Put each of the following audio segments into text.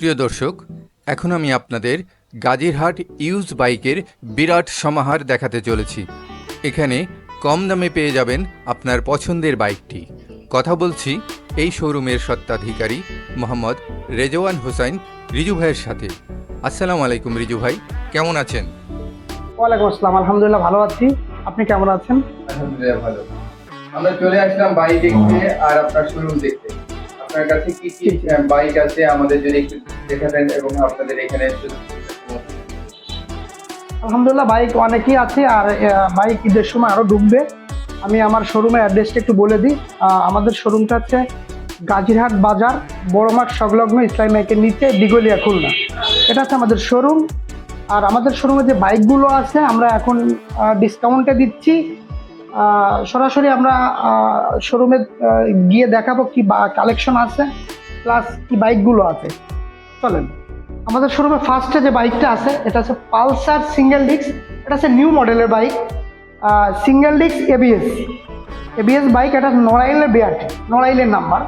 সুপ্রিয় দর্শক, এখন আমি আপনাদের গাজীরহাট ইউজ বাইকের বিরাট সমাহার দেখাতে চলেছি। এখানে কম দামে পেয়ে যাবেন আপনার পছন্দের বাইকটি। কথা বলছি এই শোরুমের স্বত্বাধিকারী মোহাম্মদ রেজওয়ান হোসাইন রিজু ভাইয়ের সাথে। আসসালামু আলাইকুম রিজু ভাই, কেমন আছেন? ওয়ালাইকুম আসসালাম, আলহামদুলিল্লাহ ভালো আছি। আপনি কেমন আছেন? আলহামদুলিল্লাহ ভালো। আমরা চলে আসলাম বাইক দেখতে আর আপনার শোরুম দেখতে। আপনার কাছে কি কি বাইক আছে আমাদের যদি একটু দেখাবেন এবং আপনাদের এখানে আলহামদুলিল্লাহ বাইক অনেকই আছে আর বাইক ঈদের সময় আরও ডুববে। আমি আমার শোরুমের অ্যাড্রেসটা একটু বলে দিই। আমাদের শোরুমটা হচ্ছে গাজীরহাট বাজার বড় মাঠ সংলগ্ন ইসলামী ব্যাংকের নিচে দিগলিয়া, খুলনা। এটা হচ্ছে আমাদের শোরুম। আর আমাদের শোরুমে যে বাইকগুলো আছে আমরা এখন ডিসকাউন্টে দিচ্ছি। সরাসরি আমরা শোরুমে গিয়ে দেখাবো কি কালেকশন আছে প্লাস কি বাইকগুলো আছে। চলেন, আমাদের শোরুমে ফার্স্টে যে বাইকটা আছে এটা হচ্ছে পালসার সিঙ্গেল ডিস্ক। এটা হচ্ছে নিউ মডেলের bike, single disc ABS bike. এটা নড়াইলের বিআরটি, নড়াইলের নাম্বার।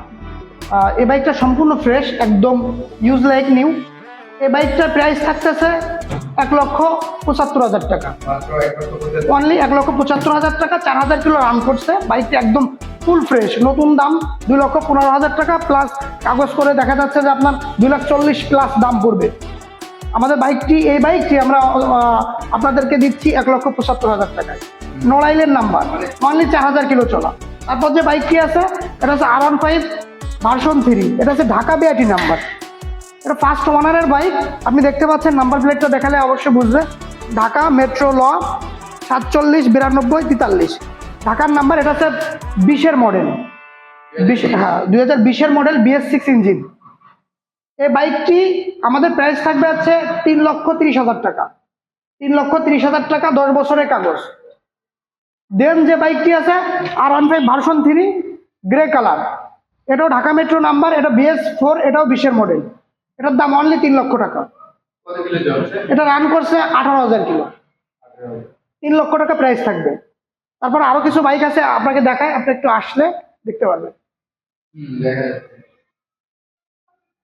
এই বাইকটা সম্পূর্ণ ফ্রেশ, একদম ইউজ লাইক নিউ। এই বাইকটার প্রাইস থাকতেছে 1,75,000 টাকা, অনলি 1,75,000 টাকা। 4,000 কিলো রান করছে বাইকটা, একদম ফুল ফ্রেশ, নতুন দাম 2,15,000 টাকা প্লাস কাগজ করে দেখা যাচ্ছে যে আপনার 2,40,000 প্লাস দাম পড়বে। আমাদের এই বাইকটি আমরা আপনাদেরকে দিচ্ছি 1,75,000 টাকায়, নড়াইলের নাম্বার, অনলি 4,000 কিলো চলা। তারপর যে বাইকটি আছে এটা হচ্ছে R15 ভার্সন 3। এটা হচ্ছে ঢাকা বিআরটি নাম্বার। এটা ফার্স্ট ওনারের বাইক। আপনি দেখতে পাচ্ছেন নাম্বার প্লেটটা দেখালে অবশ্যই বুঝবে। ঢাকা মেট্রো ল 479243 ঢাকার নাম্বার। এটা হচ্ছে 20-এর মডেল, 2020-এর মডেল, BS6 ইঞ্জিন। এই বাইকটি আমাদের প্রাইস থাকবে হচ্ছে 3,30,000 টাকা, 3,30,000 টাকা, 10 বছরের কাগজ। দেন যে বাইকটি আছে R15 ভার্সন 3 গ্রে কালার, এটাও ঢাকা মেট্রো নাম্বার, এটা BS4, এটাও 20-এর মডেল। এটার দাম অনলি 3 লক্ষ টাকা। এটা রান করছে 18,000 কিলো, 3 লক্ষ টাকা প্রাইস থাকবে। তারপর আরো কিছু বাইক আছে, আপনাকে দেখায়, আপনি একটু আসলে দেখতে পারবেন।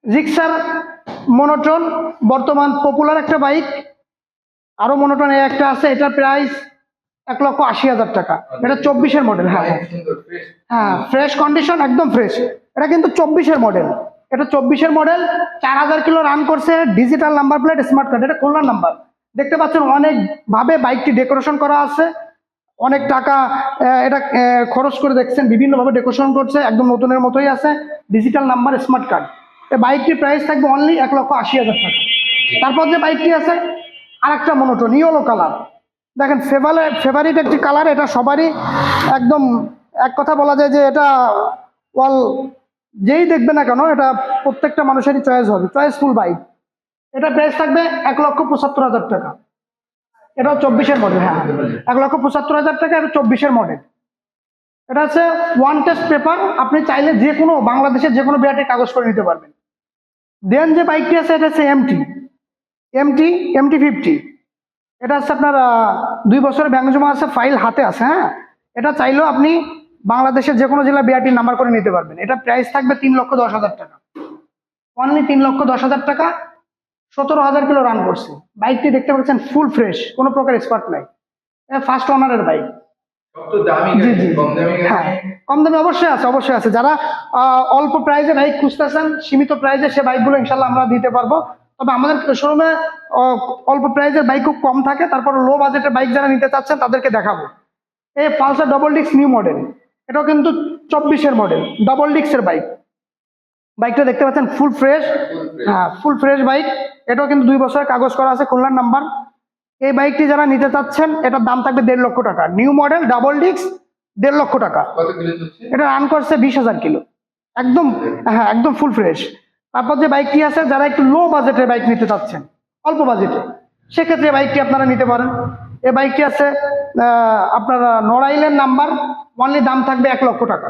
জিক্সার মনোটন বর্তমান পপুলার একটা বাইক। আরো মনোটন একটা আছে, এটার প্রাইস 1,80,000 টাকা। এটা 24-এর মডেল। হ্যাঁ, ফ্রেশ কন্ডিশন, একদম ফ্রেশ। এটা কিন্তু 24-এর মডেল। এটা 24-এর মডেল, 4,000 কিলো রান করছে, digital number plate, smart card. এটা খুলনার নাম্বার। দেখতে পাচ্ছেন অনেক ভাবে বাইকটি ডেকোরেশন করা আছে, অনেক টাকা এটা খরচ করে দেখছেন, বিভিন্নভাবে ডেকোরেশন করছে, একদম নতুনের মতোই আছে, ডিজিটাল নাম্বার, স্মার্ট কার্ড। এই বাইকটির প্রাইস থাকবে অনলি 1,80,000 টাকা। তারপর যে বাইকটি আছে আরেকটা মনোটন ইয়েলো কালার, দেখেন ফেভারিট একটি কালার। এটা সবারই একদম, এক কথা বলা যায় যে এটা যেই দেখবে না কেন এটা প্রত্যেকটা মানুষেরই চয়েস হবে, চয়েসফুল বাইক। এটা প্রাইস থাকবে 1,75,000 টাকা। এটাও 24-এর মডেল। হ্যাঁ, 1,75,000 টাকা। এটা 24-এর মডেল। এটা হচ্ছে ওয়ান টেস্ট পেপার, আপনি চাইলে যে কোনো বাংলাদেশের যে কোনো বিআরটির কাগজ করে নিতে পারবেন। দেন যে বাইকটি আছে এটা হচ্ছে MT50। এটা হচ্ছে আপনার 2 বছরের ব্যাংক জমা আছে, ফাইল হাতে আছে। হ্যাঁ, এটা চাইলেও আপনি বাংলাদেশের যে কোনো জেলা বিআরটির নাম্বার করে নিতে পারবেন। এটা প্রাইস থাকবে 3,10,000 টাকা, অনলি 3,10,000 টাকা। 17,000 কিলো রান করছে বাইকটি। দেখতে পাচ্ছেন ফুল ফ্রেশ, কোনো প্রকার স্পার্ট নাই। ফার্স্ট ওনারের বাইক। হ্যাঁ, কম দামে অবশ্যই আছে। যারা অল্প প্রাইজে বাইক খুঁজতেছেন, সীমিত প্রাইজে, সে বাইকগুলো ইনশাল্লাহ আমরা দিতে পারবো। তবে আমাদের শোরুমে অল্প প্রাইজের বাইক খুব কম থাকে। তারপর লো বাজেটের বাইক যারা নিতে চাচ্ছেন তাদেরকে দেখাবো। এই Pulsar double disc new model, এটাও কিন্তু 24-এর মডেল, ডবল ডিস্কের বাইক। বাইকটা দেখতে পাচ্ছেন ফুল ফ্রেশ। হ্যাঁ, ফুল ফ্রেশ বাইক। এটাও কিন্তু 2 বছরের কাগজ করা আছে, খুলনার নাম্বার। এই বাইকটি যারা নিতে চাচ্ছেন এটার দাম থাকবে 1.5 লক্ষ টাকা, নিউ মডেল, ডাবল ডিস্ক, 1.5 লক্ষ টাকা। এটা রান করছে 20,000 কিলো, একদম। হ্যাঁ, একদম ফুল ফ্রেশ। তারপর যে বাইকটি আছে, যারা একটু লো বাজেটের বাইক নিতে চাচ্ছেন, অল্প বাজেটে, সেক্ষেত্রে বাইকটি আপনারা নিতে পারেন। এই বাইকটি আছে আপনার নড়াইলের নাম্বার, অনলি দাম থাকবে 1 লক্ষ টাকা।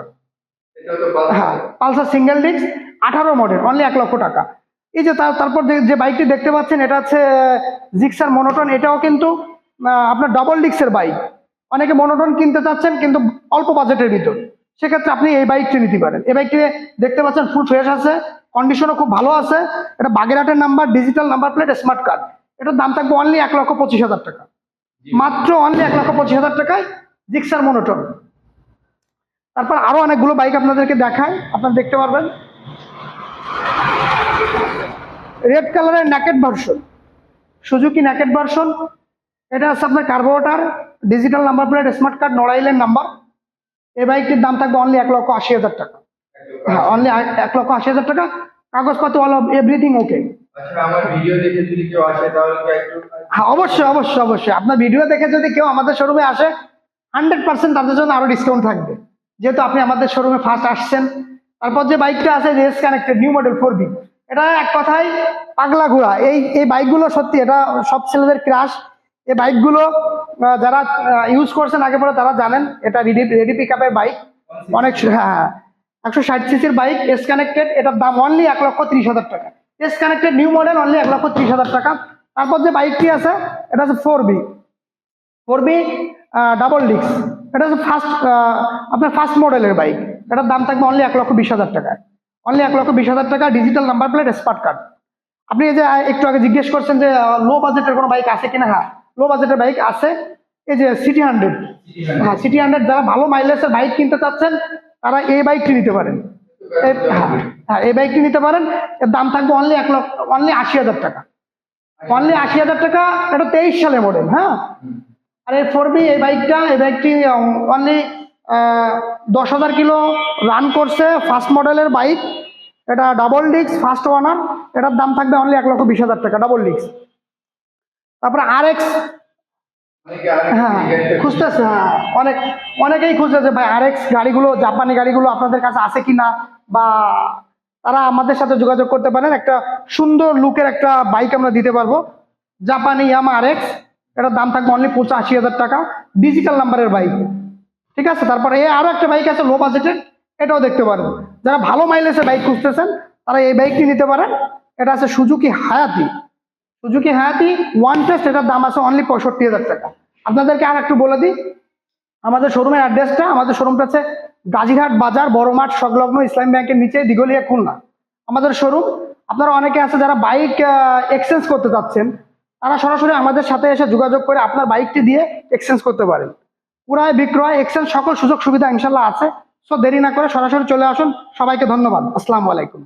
হ্যাঁ, Pulsar single disc 18 model, only 1 লক্ষ টাকা। এই যে তারপর যে বাইকটি দেখতে পাচ্ছেন এটা হচ্ছে জিক্সার মনোটন। এটাও কিন্তু আপনার ডবল ডিস্কের বাইক। অনেকে মনোটন কিনতে চাচ্ছেন কিন্তু অল্প বাজেটের ভিতর, সেক্ষেত্রে আপনি এই বাইকটি নিতে পারেন। এই বাইকটি দেখতে পাচ্ছেন ফুল ফ্রেশ আছে, কন্ডিশনও খুব ভালো আছে। এটা বাগেরহাটের number, digital number plate, smart card. এটার দাম থাকবে অনলি 1,25,000 টাকা, মাত্র অনলি 1,25,000 টাকায় জিক্সার মনোটন। তারপর আরো অনেকগুলো বাইক আপনাদেরকে দেখায়, আপনারা দেখতে পারবেন। রেড কালারের naked version, Suzuki naked version. এটা আছে আপনার carburettor, digital number plate, smart card, নড়াইলের নাম্বার। এই বাইকটির দাম থাকবে অনলি 1,80,000 টাকা। হ্যাঁ, অনলি 1,80,000 টাকা। কাগজপত্র অল এভরিথিং ওকে। আচ্ছা, আমার ভিডিও দেখে যদি কেউ আসে তাহলে কি একটু? হ্যাঁ, অবশ্যই অবশ্যই অবশ্যই। আপনার ভিডিও দেখে যদি কেউ আমাদের শোরুমে আসে 100% তাদের জন্য আরো ডিসকাউন্ট থাকবে, যেহেতু আপনি আমাদের শোরুমে ফার্স্ট আসছেন। তারপর যে বাইকটা আছে race connected new model 4B, এটা এক কথায় পাগলা ঘোড়া। এই বাইকগুলো সত্যি এটা সব ছেলেদের ক্রাশ। এই বাইকগুলো যারা ইউজ করছেন আগে পরে তারা জানেন, এটা রেডি পিক আপের বাইক। অনেক, হ্যাঁ, 160 সিসির বাইক, এস কানেক্টেড। এটার দাম অনলি 1,30,000 টাকা। S connected new model only 1,30,000 টাকা। তারপর যে বাইকটি আছে এটা হচ্ছে 4B ডাবল ডিস্ক। এটা হচ্ছে আপনার ফার্স্ট মডেলের বাইক। এটার দাম থাকবে অনলি 1,20,000 টাকা, অনলি 1,20,000 টাকা, digital number plate, smart card. আপনি এই যে একটু আগে জিজ্ঞেস করছেন যে লো বাজেটের কোনো বাইক আছে কিনা, হ্যাঁ, লো বাজেটের বাইক আছে। এই যে সিটি 100, হ্যাঁ, সিটি 100 যারা ভালো মাইলেজের বাইক কিনতে চাচ্ছেন তারা এই বাইকটি নিতে পারেন। হ্যাঁ, এই বাইকটি নিতে পারেন। এর দাম থাকবে অনলি 80,000 টাকা, অনলি 80,000 টাকা। এটা 23 সালের মডেল। হ্যাঁ, আর এই 4B এই বাইকটি অনলি 10,000 কিলো রান করছে, ফার্স্ট মডেলের বাইক। এটা ডাবল ডিস্ক, ফার্স্ট ওনার। এটার দাম থাকবে অনলি 1,20,000 টাকা, ডাবল ডিস্ক। তারপরে RX, হ্যাঁ, খুঁজতেছে, হ্যাঁ, অনেকেই খুঁজতেছে ভাই RX গাড়িগুলো, জাপানি গাড়িগুলো আপনাদের কাছে আছে কিনা, বা তারা আমাদের সাথে যোগাযোগ করতে পারেন। একটা সুন্দর লুকের একটা বাইক আমরা দিতে পারবো, জাপানি ইয়ামা RX। এটার দাম থাকবে অনলি 85,000 টাকা, ডিজিটাল নাম্বারের বাইক। ঠিক আছে। তারপরে আরো একটা বাইক আছে লো বাজেটের, এটাও দেখতে পারবো। যারা ভালো মাইলেজের বাইক খুঁজতেছেন তারা এই বাইকটি নিতে পারেন। এটা আছে সুজুকি হায়াতি, সুজুকি হায়াতি ওয়ান টেস্ট। এটার দাম আছে অনলি 65,000 টাকা। আপনাদেরকে আর একটু বলে দিই আমাদের শোরুমের অ্যাড্রেসটা। আমাদের শোরুমটা আছে গাজীরহাট বাজার, বড় মাঠ সংলগ্ন ইসলাম ব্যাংকের নিচে, দিঘলিয়া, খুলনা আমাদের শোরুম। আপনারা অনেকে আছে যারা বাইক এক্সচেঞ্জ করতে চাচ্ছেন, তারা সরাসরি আমাদের সাথে এসে যোগাযোগ করে আপনার বাইকটি দিয়ে এক্সচেঞ্জ করতে পারেন। ক্রয় বিক্রয় এক্সচেঞ্জ সকল সুযোগ সুবিধা ইনশাল্লাহ আছে। সো দেরি না করে সরাসরি চলে আসুন। সবাইকে ধন্যবাদ। আসসালামু আলাইকুম।